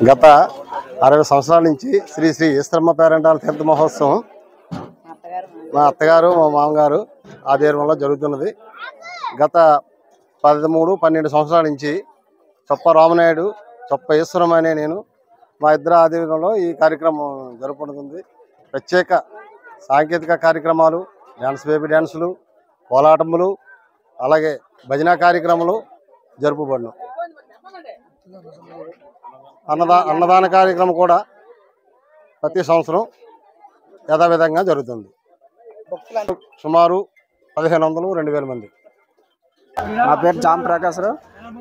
గత 60 సంవత్సరాల నుంచి శ్రీ శ్రీ ఈశ్వరమ్మ పేరెంటాల తీర్థ మహోత్సవం మా అత్తగారు మా మామగారు ఆధ్వర్యంలో జరుగుతున్నది. గత 13-12 సంవత్సరాల నుంచి చొప్ప రామనాయుడు, చొప్ప ఈశ్వరమ్మ అనే నేను మా ఇద్దరు ఆధ్వర్యంలో ఈ కార్యక్రమం జరుపుకుంటుంది. ప్రత్యేక సాంకేతిక కార్యక్రమాలు, డ్యాన్స్ బేబీ డ్యాన్సులు, కోలాటములు, అలాగే భజన కార్యక్రమాలు జరుపుబడును. అన్నదాన కార్యక్రమం కూడా ప్రతి సంవత్సరం యథావిధంగా జరుగుతుంది. సుమారు 1500-2000 మంది. నా పేరు జామ్ ప్రకాశ్రావు.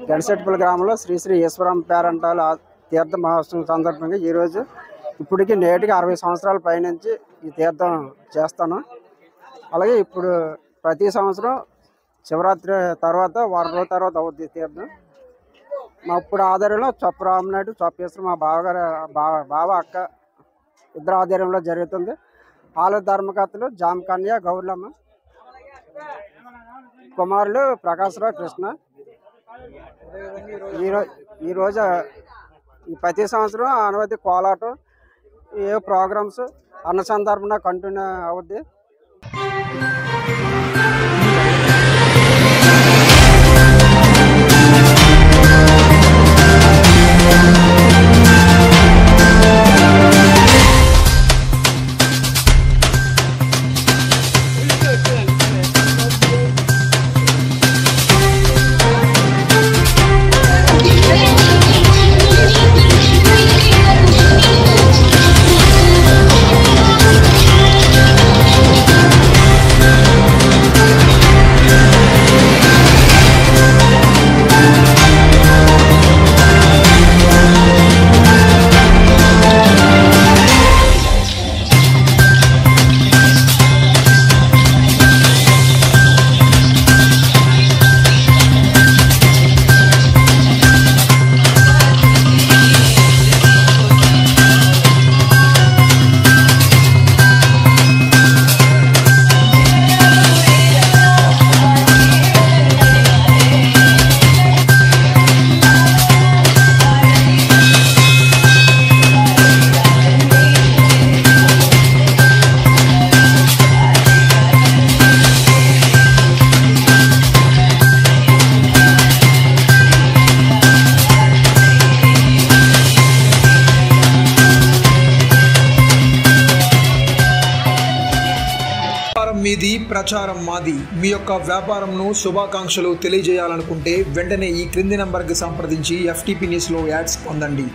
గడిసెట్పల్లి గ్రామంలో శ్రీ శ్రీ ఈశ్వరమ్మ పేరెంటాల తీర్థ మహోత్సవం సందర్భంగా ఈరోజు ఇప్పటికి నేటికి 60 సంవత్సరాల పైనుంచి ఈ తీర్థం చేస్తాను. అలాగే ఇప్పుడు ప్రతి సంవత్సరం శివరాత్రి తర్వాత వారం రోజుల తర్వాత అవుద్ది తీర్థం. మా ఇప్పుడు ఆధ్వర్యంలో చొప్ప రామనాయుడు, చొప్ప ఈశ్వరం మా బావ అక్క ఇద్దరు ఆధ్వర్యంలో జరుగుతుంది. ఆలయ ధర్మకర్తలు జామ్ కన్య గౌర్లమ్మ, కుమారులు ప్రకాశ్రావు, కృష్ణ. ఈరోజు ప్రతి సంవత్సరం అనవధి కోలాటం, ఏ ప్రోగ్రామ్స్ అన్న సందర్భంగా కంటిన్యూ అవుద్ది. మీది ప్రచారం మాది. మీ యొక్క వ్యాపారంను శుభాకాంక్షలు తెలియజేయాలనుకుంటే వెంటనే ఈ క్రింది నంబర్కి సంప్రదించి FTP న్యూస్లో యాడ్స్ పొందండి.